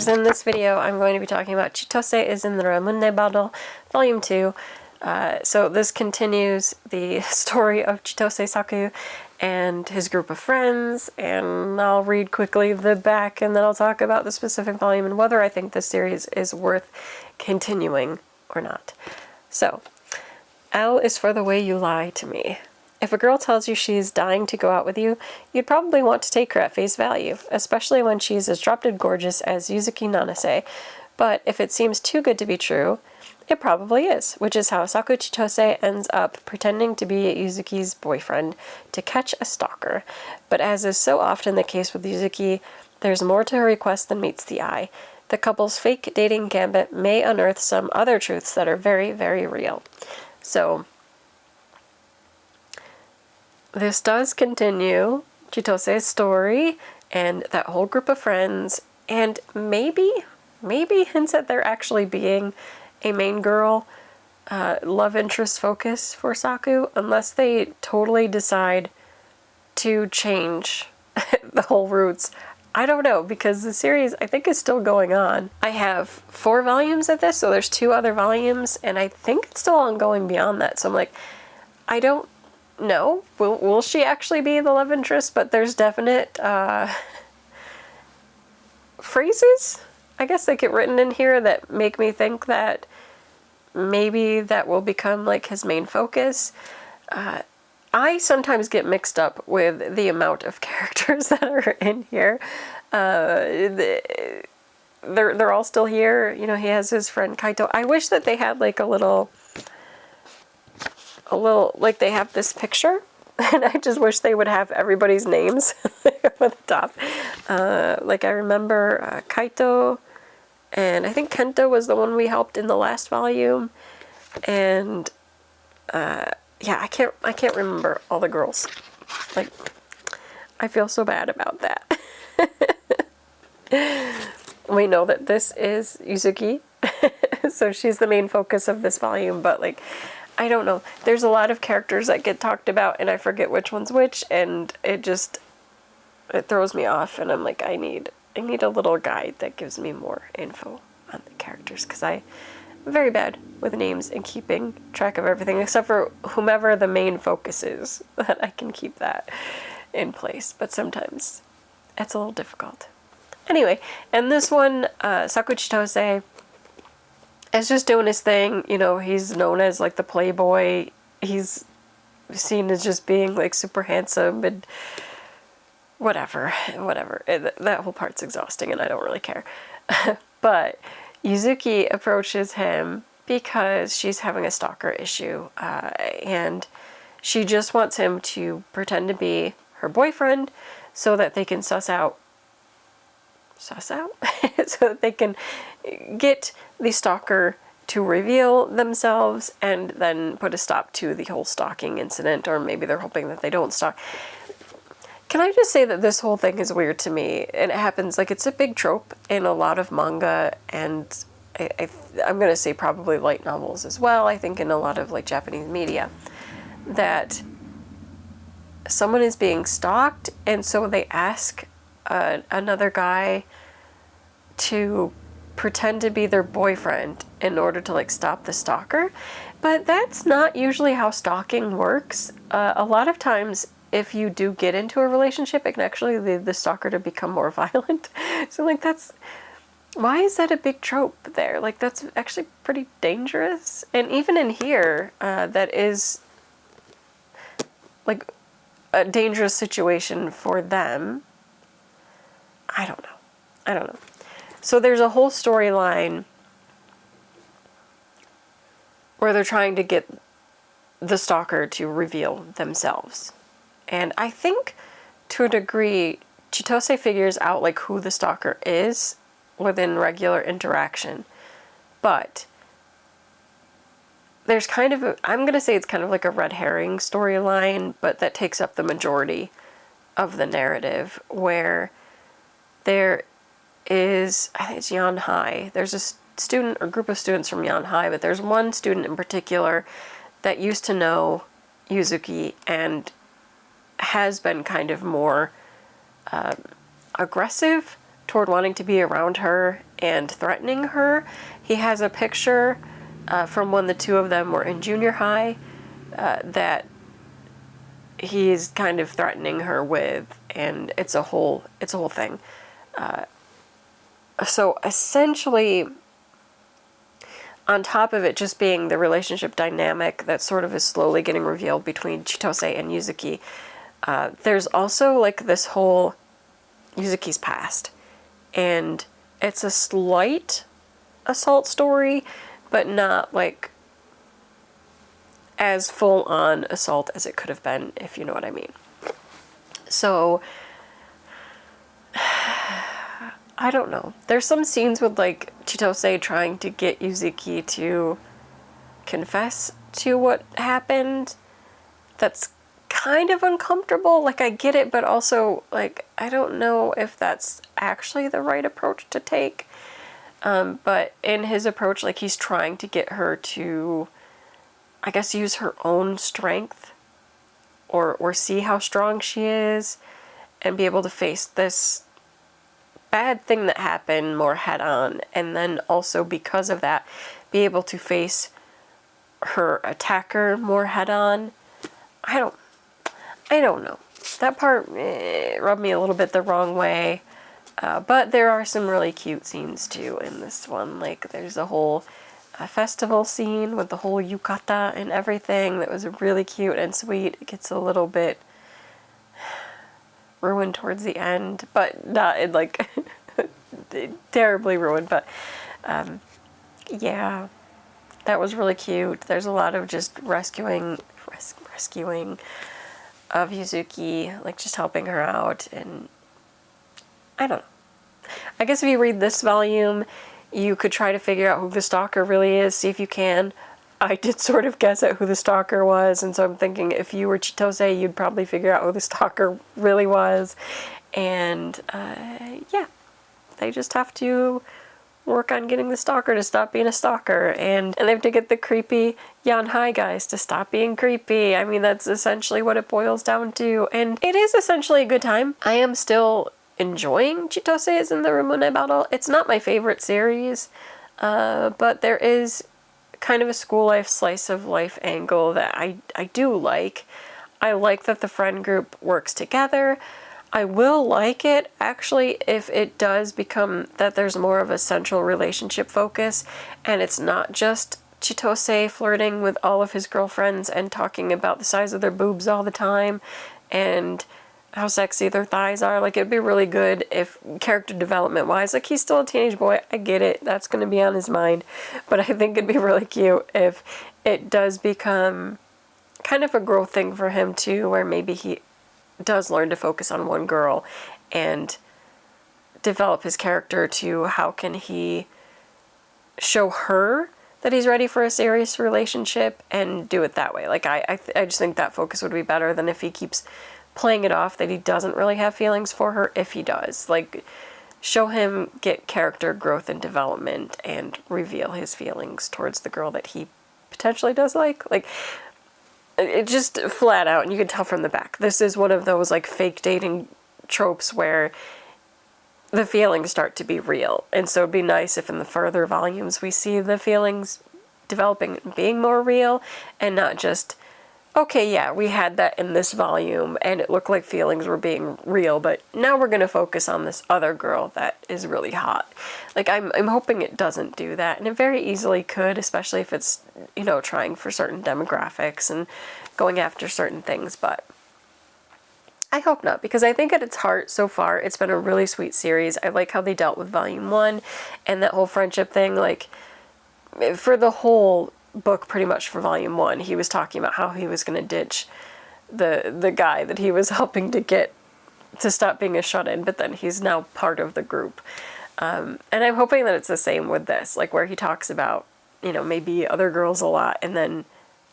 spoilers. In this video, I'm going to be talking about Chitose is in the Ramune Battle, Volume 2. So this continues the story of Chitose Saku and his group of friends, and I'll read quickly the back and then I'll talk about the specific volume and whether I think this series is worth continuing or not. So, L is for the way you lie to me. If a girl tells you she's dying to go out with you, you'd probably want to take her at face value, especially when she's as drop-dead gorgeous as Yuzuki Nanase. But if it seems too good to be true, it probably is, which is how Saku Chitose ends up pretending to be Yuzuki's boyfriend to catch a stalker. But as is so often the case with Yuzuki, there's more to her request than meets the eye. The couple's fake dating gambit may unearth some other truths that are very, very real. So, this does continue Chitose's story and that whole group of friends, and maybe hints at there actually being a main girl love interest focus for Saku, unless they totally decide to change the whole roots. I don't know, because the series, I think, is still going on. I have 4 volumes of this, so there's 2 other volumes, and I think it's still ongoing beyond that. So I'm like, I don't know. Will she actually be the love interest? But there's definite phrases, I guess, that get written in here that make me think that maybe that will become like his main focus. I sometimes get mixed up with the amount of characters that are in here. They're all still here. You know, he has his friend Kaito. I wish that they had like a little, like they have this picture, and I just wish they would have everybody's names at the top. Like I remember Kaito, and I think Kento was the one we helped in the last volume, and yeah, I can't remember all the girls. Like, I feel so bad about that. We know that this is Yuzuki, so she's the main focus of this volume, but like, I don't know. There's a lot of characters that get talked about and I forget which one's which, and it throws me off, and I'm like, I need a little guide that gives me more info on the characters, because I'm very bad with names and keeping track of everything, except for whomever the main focus is, that I can keep that in place, but sometimes it's a little difficult. Anyway, and this one, Saku Chitose is just doing his thing. You know, he's known as like the playboy. He's seen as just being like super handsome and whatever. That whole part's exhausting and I don't really care. But Yuzuki approaches him because she's having a stalker issue, and she just wants him to pretend to be her boyfriend so that they can suss out so that they can get the stalker to reveal themselves and then put a stop to the whole stalking incident, or maybe they're hoping that they don't stalk. Can I just say that this whole thing is weird to me, and it happens, like, it's a big trope in a lot of manga, and I'm going to say probably light novels as well, I think in a lot of, like, Japanese media, that someone is being stalked, and so they ask another guy to pretend to be their boyfriend in order to, like, stop the stalker. But that's not usually how stalking works. A lot of times, if you do get into a relationship, it can actually lead the stalker to become more violent. So, like, why is that a big trope there? Like, that's actually pretty dangerous. And even in here, that is, like, a dangerous situation for them. I don't know. So there's a whole storyline where they're trying to get the stalker to reveal themselves. And I think, to a degree, Chitose figures out, like, who the stalker is within regular interaction. But there's kind of I'm going to say it's kind of like a red herring storyline, but that takes up the majority of the narrative, where there is, I think it's Yan High. There's a student or group of students from Yan High, but there's one student in particular that used to know Yuzuki and has been kind of more aggressive toward wanting to be around her and threatening her. He has a picture from when the two of them were in junior high that he's kind of threatening her with, and it's a whole thing. So essentially, on top of it just being the relationship dynamic that sort of is slowly getting revealed between Chitose and Yuzuki, there's also like this whole Yuzuki's past, and it's a slight assault story, but not like as full on assault as it could have been, if you know what I mean. So I don't know. There's some scenes with like Chitose trying to get Yuzuki to confess to what happened. That's kind of uncomfortable. Like, I get it, but also like I don't know if that's actually the right approach to take. But in his approach, like, he's trying to get her to, I guess, use her own strength or see how strong she is and be able to face this bad thing that happened more head on, and then also because of that be able to face her attacker more head on. I don't know. That part rubbed me a little bit the wrong way. But there are some really cute scenes too in this one. Like, there's a whole festival scene with the whole yukata and everything that was really cute and sweet. It gets a little bit ruined towards the end, but not in like terribly ruined. But yeah, that was really cute. There's a lot of just rescuing of Yuzuki, like just helping her out, and I don't know. I guess if you read this volume, you could try to figure out who the stalker really is, see if you can. I did sort of guess at who the stalker was, and so I'm thinking if you were Chitose, you'd probably figure out who the stalker really was. And yeah, they just have to work on getting the stalker to stop being a stalker, and they have to get the creepy Yanhai guys to stop being creepy. I mean, that's essentially what it boils down to, and it is essentially a good time. I am still enjoying Chitose's in the Ramune battle. It's not my favorite series, but there is kind of a school life, slice of life angle that I do like. I like that the friend group works together. I will like it, actually, if it does become that there's more of a central relationship focus, and it's not just Chitose flirting with all of his girlfriends and talking about the size of their boobs all the time, and how sexy their thighs are. Like, it'd be really good if, character development wise, like, he's still a teenage boy, I get it, that's going to be on his mind, but I think it'd be really cute if it does become kind of a growth thing for him too, where maybe he does learn to focus on one girl and develop his character to how can he show her that he's ready for a serious relationship and do it that way. Like, I just think that focus would be better than if he keeps playing it off that he doesn't really have feelings for her. If he does, like, show him get character growth and development and reveal his feelings towards the girl that he potentially does like it just flat out, and you can tell from the back. This is one of those like fake dating tropes where the feelings start to be real, and so it'd be nice if in the further volumes we see the feelings developing and being more real, and not just, okay, yeah, we had that in this volume and it looked like feelings were being real, but now we're going to focus on this other girl that is really hot. Like, I'm hoping it doesn't do that, and it very easily could, especially if it's, you know, trying for certain demographics and going after certain things, but I hope not, because I think at its heart so far it's been a really sweet series. I like how they dealt with volume 1 and that whole friendship thing. Like, for the whole book, pretty much for volume 1, he was talking about how he was going to ditch the guy that he was helping to get to stop being a shut-in, but then he's now part of the group. And I'm hoping that it's the same with this, like where he talks about, you know, maybe other girls a lot and then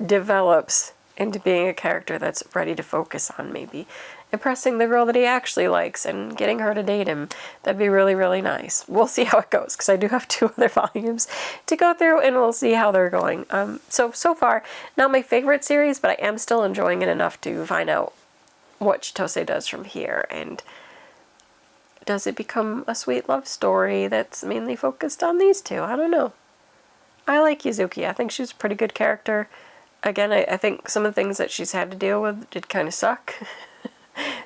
develops into being a character that's ready to focus on maybe impressing the girl that he actually likes and getting her to date him. That'd be really, really nice. We'll see how it goes, because I do have 2 other volumes to go through, and we'll see how they're going. So far, not my favorite series, but I am still enjoying it enough to find out what Chitose does from here and does it become a sweet love story that's mainly focused on these two? I don't know. I like Yuzuki. I think she's a pretty good character. Again, I think some of the things that she's had to deal with did kind of suck.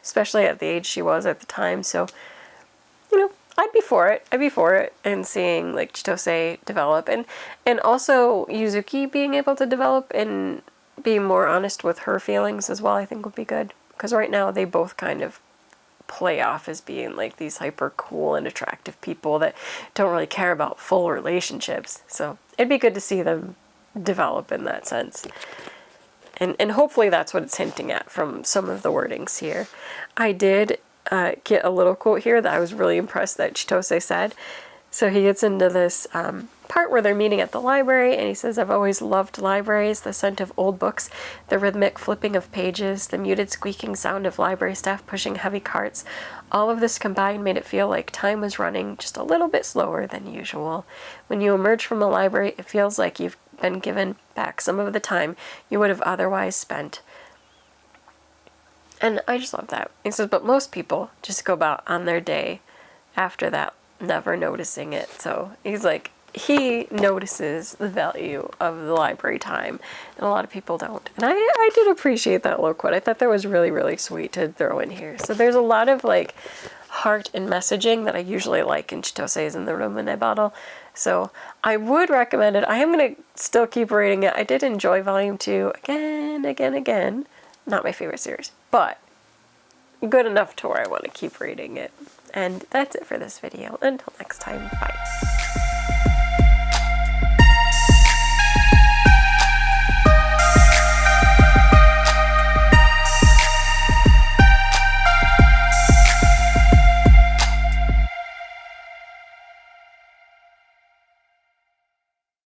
Especially at the age she was at the time. So, you know, I'd be for it. I'd be for it. And seeing, like, Chitose develop. And also Yuzuki being able to develop and being more honest with her feelings as well, I think would be good. Because right now they both kind of play off as being, like, these hyper cool and attractive people that don't really care about full relationships. So it'd be good to see them develop in that sense. And hopefully that's what it's hinting at from some of the wordings here. I did get a little quote here that I was really impressed that Chitose said. So he gets into this part where they're meeting at the library, and he says, "I've always loved libraries, the scent of old books, the rhythmic flipping of pages, the muted squeaking sound of library staff pushing heavy carts. All of this combined made it feel like time was running just a little bit slower than usual. When you emerge from a library, it feels like you've been given back some of the time you would have otherwise spent." And I just love that. He says, but most people just go about on their day after that, never noticing it. So he's like, he notices the value of the library time, and a lot of people don't. And I did appreciate that little quote. I thought that was really, really sweet to throw in here. So there's a lot of, like, heart and messaging that I usually like in Chitose's in the Ramune bottle. So I would recommend it. I am going to still keep reading it. I did enjoy Volume 2 again. Not my favorite series, but good enough to where I want to keep reading it. And that's it for this video. Until next time, bye.